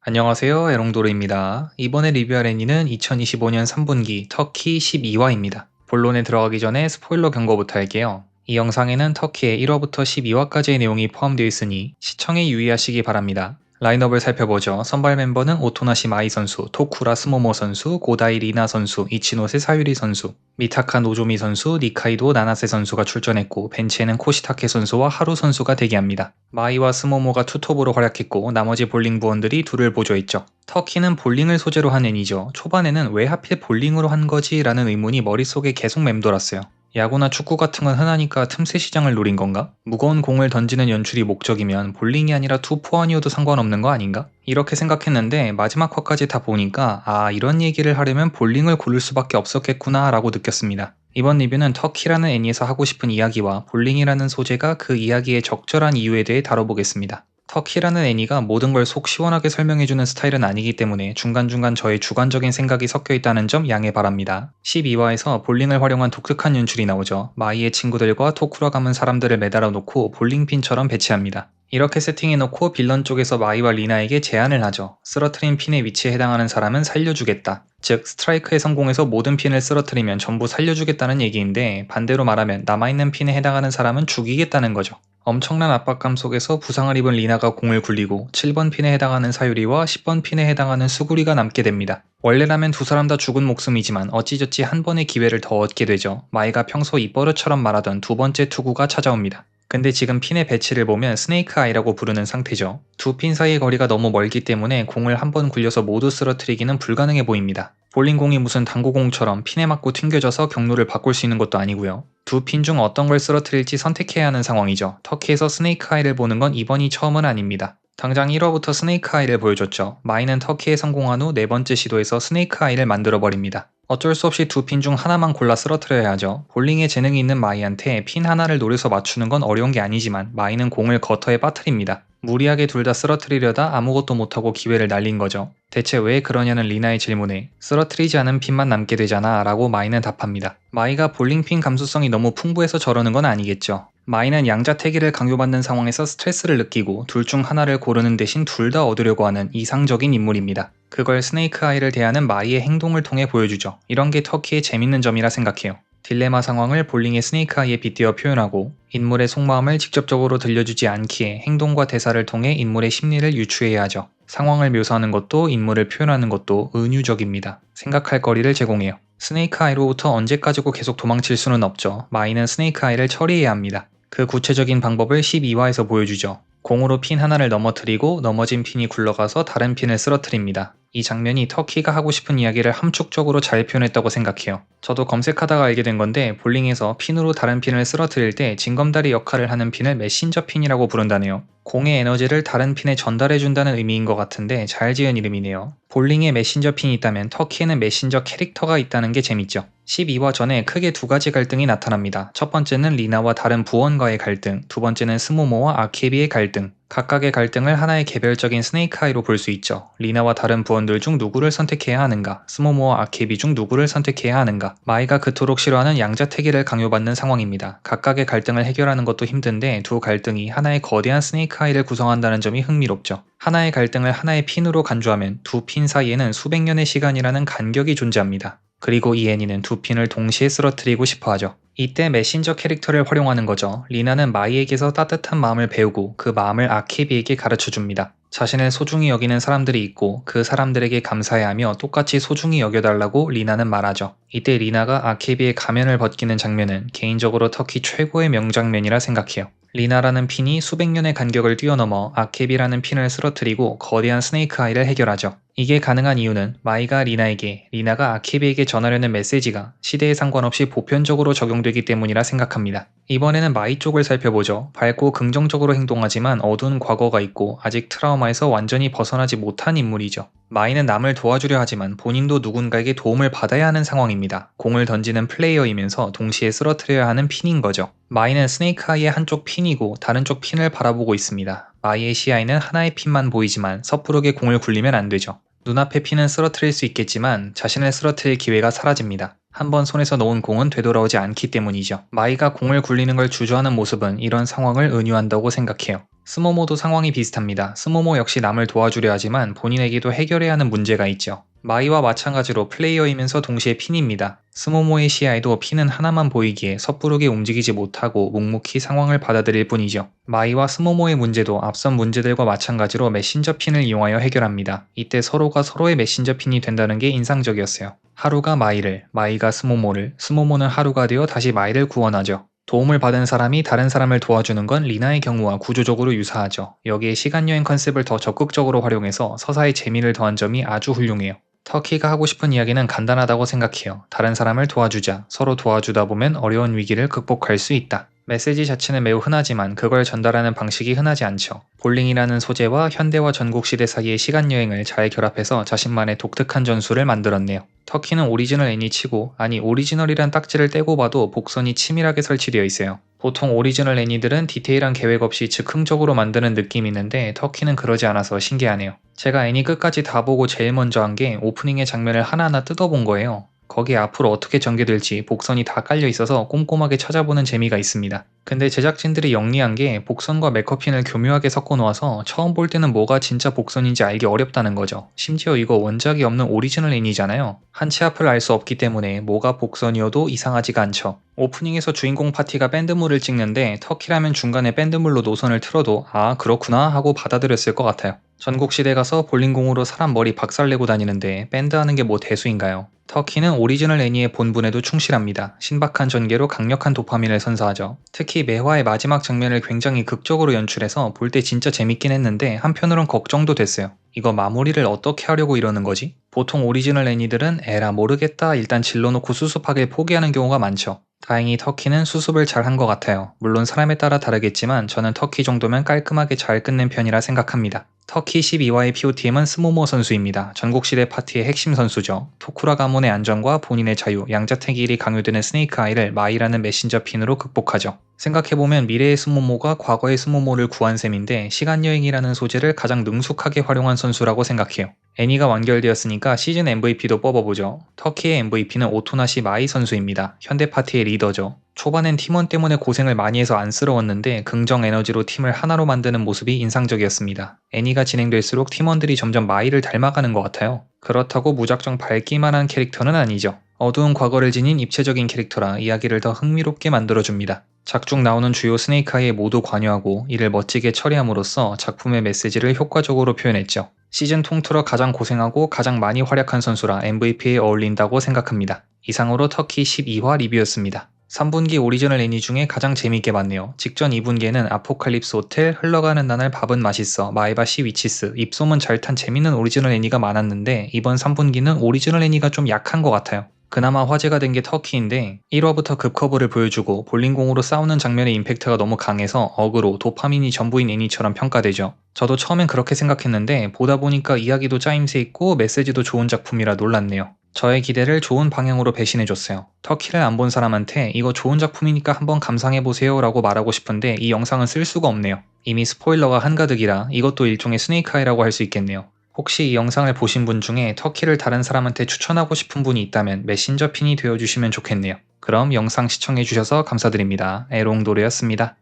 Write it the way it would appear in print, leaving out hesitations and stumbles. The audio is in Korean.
안녕하세요. 에롱도르입니다. 이번에 리뷰할 애니는 2025년 3분기 터키 12화입니다. 본론에 들어가기 전에 스포일러 경고부터 할게요. 이 영상에는 터키의 1화부터 12화까지의 내용이 포함되어 있으니 시청에 유의하시기 바랍니다. 라인업을 살펴보죠. 선발 멤버는 오토나시 마이 선수, 토쿠라 스모모 선수, 고다이 리나 선수, 이치노세 사유리 선수, 미타카 노조미 선수, 니카이도 나나세 선수가 출전했고 벤치에는 코시타케 선수와 하루 선수가 대기합니다. 마이와 스모모가 투톱으로 활약했고 나머지 볼링 부원들이 둘을 보조했죠. 터키는 볼링을 소재로 한 애니죠. 초반에는 왜 하필 볼링으로 한 거지? 라는 의문이 머릿속에 계속 맴돌았어요. 야구나 축구 같은 건 흔하니까 틈새 시장을 노린 건가? 무거운 공을 던지는 연출이 목적이면 볼링이 아니라 투포환이어도 상관없는 거 아닌가? 이렇게 생각했는데 마지막 화까지 다 보니까 이런 얘기를 하려면 볼링을 고를 수밖에 없었겠구나 라고 느꼈습니다. 이번 리뷰는 터키라는 애니에서 하고 싶은 이야기와 볼링이라는 소재가 그 이야기의 적절한 이유에 대해 다뤄보겠습니다. 터키라는 애니가 모든 걸 속 시원하게 설명해주는 스타일은 아니기 때문에 중간중간 저의 주관적인 생각이 섞여 있다는 점 양해 바랍니다. 12화에서 볼링을 활용한 독특한 연출이 나오죠. 마이의 친구들과 토쿠라 감은 사람들을 매달아 놓고 볼링핀처럼 배치합니다. 이렇게 세팅해놓고 빌런 쪽에서 마이와 리나에게 제안을 하죠. 쓰러트린 핀의 위치에 해당하는 사람은 살려주겠다. 즉 스트라이크에 성공해서 모든 핀을 쓰러트리면 전부 살려주겠다는 얘기인데 반대로 말하면 남아있는 핀에 해당하는 사람은 죽이겠다는 거죠. 엄청난 압박감 속에서 부상을 입은 리나가 공을 굴리고 7번 핀에 해당하는 사유리와 10번 핀에 해당하는 수구리가 남게 됩니다. 원래라면 두 사람 다 죽은 목숨이지만 어찌저찌 한 번의 기회를 더 얻게 되죠. 마이가 평소 입버릇처럼 말하던 두 번째 투구가 찾아옵니다. 근데 지금 핀의 배치를 보면 스네이크 아이라고 부르는 상태죠. 두 핀 사이의 거리가 너무 멀기 때문에 공을 한 번 굴려서 모두 쓰러뜨리기는 불가능해 보입니다. 볼링공이 무슨 당구공처럼 핀에 맞고 튕겨져서 경로를 바꿀 수 있는 것도 아니고요. 두 핀 중 어떤 걸 쓰러뜨릴지 선택해야 하는 상황이죠. 터키에서 스네이크 아이를 보는 건 이번이 처음은 아닙니다. 당장 1화부터 스네이크 아이를 보여줬죠. 마이는 터키에 성공한 후 네 번째 시도에서 스네이크 아이를 만들어버립니다. 어쩔 수 없이 두 핀 중 하나만 골라 쓰러뜨려야 하죠. 볼링에 재능이 있는 마이한테 핀 하나를 노려서 맞추는 건 어려운 게 아니지만 마이는 공을 거터에 빠뜨립니다. 무리하게 둘 다 쓰러뜨리려다 아무것도 못하고 기회를 날린 거죠. 대체 왜 그러냐는 리나의 질문에 쓰러뜨리지 않은 핀만 남게 되잖아 라고 마이는 답합니다. 마이가 볼링핀 감수성이 너무 풍부해서 저러는 건 아니겠죠. 마이는 양자태기를 강요받는 상황에서 스트레스를 느끼고 둘 중 하나를 고르는 대신 둘 다 얻으려고 하는 이상적인 인물입니다. 그걸 스네이크 아이를 대하는 마이의 행동을 통해 보여주죠. 이런 게 터키의 재밌는 점이라 생각해요. 딜레마 상황을 볼링의 스네이크 아이에 빗대어 표현하고 인물의 속마음을 직접적으로 들려주지 않기에 행동과 대사를 통해 인물의 심리를 유추해야 하죠. 상황을 묘사하는 것도 인물을 표현하는 것도 은유적입니다. 생각할 거리를 제공해요. 스네이크 아이로부터 언제까지고 계속 도망칠 수는 없죠. 마이는 스네이크 아이를 처리해야 합니다. 그 구체적인 방법을 12화에서 보여주죠. 공으로 핀 하나를 넘어뜨리고 넘어진 핀이 굴러가서 다른 핀을 쓰러뜨립니다. 이 장면이 터키가 하고 싶은 이야기를 함축적으로 잘 표현했다고 생각해요. 저도 검색하다가 알게 된 건데 볼링에서 핀으로 다른 핀을 쓰러뜨릴 때 징검다리 역할을 하는 핀을 메신저 핀이라고 부른다네요. 공의 에너지를 다른 핀에 전달해준다는 의미인 것 같은데 잘 지은 이름이네요. 볼링에 메신저 핀이 있다면 터키에는 메신저 캐릭터가 있다는 게 재밌죠. 12화 전에 크게 두 가지 갈등이 나타납니다. 첫 번째는 리나와 다른 부원과의 갈등, 두 번째는 스모모와 아케비의 갈등. 각각의 갈등을 하나의 개별적인 스네이크 아이로 볼 수 있죠. 리나와 다른 부원들 중 누구를 선택해야 하는가, 스모모와 아케비 중 누구를 선택해야 하는가. 마이가 그토록 싫어하는 양자태기를 강요받는 상황입니다. 각각의 갈등을 해결하는 것도 힘든데 두 갈등이 하나의 거대한 스네이크 아이를 구성한다는 점이 흥미롭죠. 하나의 갈등을 하나의 핀으로 간주하면 두 핀 사이에는 수백 년의 시간이라는 간격이 존재합니다. 그리고 이 애니는 두 핀을 동시에 쓰러뜨리고 싶어하죠. 이때 메신저 캐릭터를 활용하는 거죠. 리나는 마이에게서 따뜻한 마음을 배우고 그 마음을 아케비에게 가르쳐줍니다. 자신을 소중히 여기는 사람들이 있고 그 사람들에게 감사해하며 똑같이 소중히 여겨달라고 리나는 말하죠. 이때 리나가 아케비의 가면을 벗기는 장면은 개인적으로 터키 최고의 명장면이라 생각해요. 리나라는 핀이 수백 년의 간격을 뛰어넘어 아케비라는 핀을 쓰러뜨리고 거대한 스네이크 아이를 해결하죠. 이게 가능한 이유는 마이가 리나에게, 리나가 아케비에게 전하려는 메시지가 시대에 상관없이 보편적으로 적용되기 때문이라 생각합니다. 이번에는 마이 쪽을 살펴보죠. 밝고 긍정적으로 행동하지만 어두운 과거가 있고 아직 트라우마에서 완전히 벗어나지 못한 인물이죠. 마이는 남을 도와주려 하지만 본인도 누군가에게 도움을 받아야 하는 상황입니다. 공을 던지는 플레이어이면서 동시에 쓰러뜨려야 하는 핀인 거죠. 마이는 스네이크 아이의 한쪽 핀이고 다른 쪽 핀을 바라보고 있습니다. 마이의 시야에는 하나의 핀만 보이지만 섣부르게 공을 굴리면 안 되죠. 눈앞의 피는 쓰러뜨릴 수 있겠지만 자신을 쓰러뜨릴 기회가 사라집니다. 한번 손에서 놓은 공은 되돌아오지 않기 때문이죠. 마이가 공을 굴리는 걸 주저하는 모습은 이런 상황을 은유한다고 생각해요. 스모모도 상황이 비슷합니다. 스모모 역시 남을 도와주려 하지만 본인에게도 해결해야 하는 문제가 있죠. 마이와 마찬가지로 플레이어이면서 동시에 핀입니다. 스모모의 시야에도 핀은 하나만 보이기에 섣부르게 움직이지 못하고 묵묵히 상황을 받아들일 뿐이죠. 마이와 스모모의 문제도 앞선 문제들과 마찬가지로 메신저 핀을 이용하여 해결합니다. 이때 서로가 서로의 메신저 핀이 된다는 게 인상적이었어요. 하루가 마이를, 마이가 스모모를, 스모모는 하루가 되어 다시 마이를 구원하죠. 도움을 받은 사람이 다른 사람을 도와주는 건 리나의 경우와 구조적으로 유사하죠. 여기에 시간여행 컨셉을 더 적극적으로 활용해서 서사의 재미를 더한 점이 아주 훌륭해요. 터키가 하고 싶은 이야기는 간단하다고 생각해요. 다른 사람을 도와주자. 서로 도와주다 보면 어려운 위기를 극복할 수 있다. 메시지 자체는 매우 흔하지만 그걸 전달하는 방식이 흔하지 않죠. 볼링이라는 소재와 현대와 전국시대 사이의 시간여행을 잘 결합해서 자신만의 독특한 전술을 만들었네요. 터키는 오리지널 애니치고, 아니 오리지널이란 딱지를 떼고 봐도 복선이 치밀하게 설치되어 있어요. 보통 오리지널 애니들은 디테일한 계획 없이 즉흥적으로 만드는 느낌이 있는데 터키는 그러지 않아서 신기하네요. 제가 애니 끝까지 다 보고 제일 먼저 한 게 오프닝의 장면을 하나하나 뜯어본 거예요. 거기에 앞으로 어떻게 전개될지 복선이 다 깔려 있어서 꼼꼼하게 찾아보는 재미가 있습니다. 근데 제작진들이 영리한 게 복선과 맥커핀을 교묘하게 섞어 놓아서 처음 볼 때는 뭐가 진짜 복선인지 알기 어렵다는 거죠. 심지어 이거 원작이 없는 오리지널 애니잖아요. 한 치 앞을 알 수 없기 때문에 뭐가 복선이어도 이상하지가 않죠. 오프닝에서 주인공 파티가 밴드물을 찍는데 터키라면 중간에 밴드물로 노선을 틀어도 아 그렇구나 하고 받아들였을 것 같아요. 전국시대 가서 볼링공으로 사람 머리 박살내고 다니는데 밴드하는 게 뭐 대수인가요? 터키는 오리지널 애니의 본분에도 충실합니다. 신박한 전개로 강력한 도파민을 선사하죠. 특히 매화의 마지막 장면을 굉장히 극적으로 연출해서 볼 때 진짜 재밌긴 했는데 한편으론 걱정도 됐어요. 이거 마무리를 어떻게 하려고 이러는 거지? 보통 오리지널 애니들은 에라 모르겠다 일단 질러놓고 수습하길 포기하는 경우가 많죠. 다행히 터키는 수습을 잘 한 것 같아요. 물론 사람에 따라 다르겠지만 저는 터키 정도면 깔끔하게 잘 끝낸 편이라 생각합니다. 터키 12화의 POTM은 스모모 선수입니다. 전국시대 파티의 핵심 선수죠. 토쿠라 가문의 안정과 본인의 자유, 양자택 일이 강요되는 스네이크 아이를 마이라는 메신저 핀으로 극복하죠. 생각해보면 미래의 스모모가 과거의 스모모를 구한 셈인데 시간여행이라는 소재를 가장 능숙하게 활용한 선수라고 생각해요. 애니가 완결되었으니까 시즌 MVP도 뽑아보죠. 터키의 MVP는 오토나시 마이 선수입니다. 현대 파티의 리더죠. 초반엔 팀원 때문에 고생을 많이 해서 안쓰러웠는데 긍정 에너지로 팀을 하나로 만드는 모습이 인상적이었습니다. 애니가 진행될수록 팀원들이 점점 마이를 닮아가는 것 같아요. 그렇다고 무작정 밝기만 한 캐릭터는 아니죠. 어두운 과거를 지닌 입체적인 캐릭터라 이야기를 더 흥미롭게 만들어줍니다. 작중 나오는 주요 스네이크아이에 모두 관여하고 이를 멋지게 처리함으로써 작품의 메시지를 효과적으로 표현했죠. 시즌 통틀어 가장 고생하고 가장 많이 활약한 선수라 MVP에 어울린다고 생각합니다. 이상으로 터키 12화 리뷰였습니다. 3분기 오리지널 애니 중에 가장 재미있게 봤네요. 직전 2분기에는 아포칼립스 호텔, 흘러가는 나날 밥은 맛있어, 마에바시 위치스, 입소문 잘 탄 재밌는 오리지널 애니가 많았는데 이번 3분기는 오리지널 애니가 좀 약한 것 같아요. 그나마 화제가 된 게 터키인데 1화부터 급커브를 보여주고 볼링공으로 싸우는 장면의 임팩트가 너무 강해서 어그로, 도파민이 전부인 애니처럼 평가되죠. 저도 처음엔 그렇게 생각했는데 보다 보니까 이야기도 짜임새 있고 메시지도 좋은 작품이라 놀랐네요. 저의 기대를 좋은 방향으로 배신해줬어요. 터키를 안 본 사람한테 이거 좋은 작품이니까 한번 감상해보세요 라고 말하고 싶은데 이 영상은 쓸 수가 없네요. 이미 스포일러가 한가득이라 이것도 일종의 스네이크아이라고 할 수 있겠네요. 혹시 이 영상을 보신 분 중에 터키를 다른 사람한테 추천하고 싶은 분이 있다면 메신저 핀이 되어주시면 좋겠네요. 그럼 영상 시청해주셔서 감사드립니다. 에롱도르였습니다.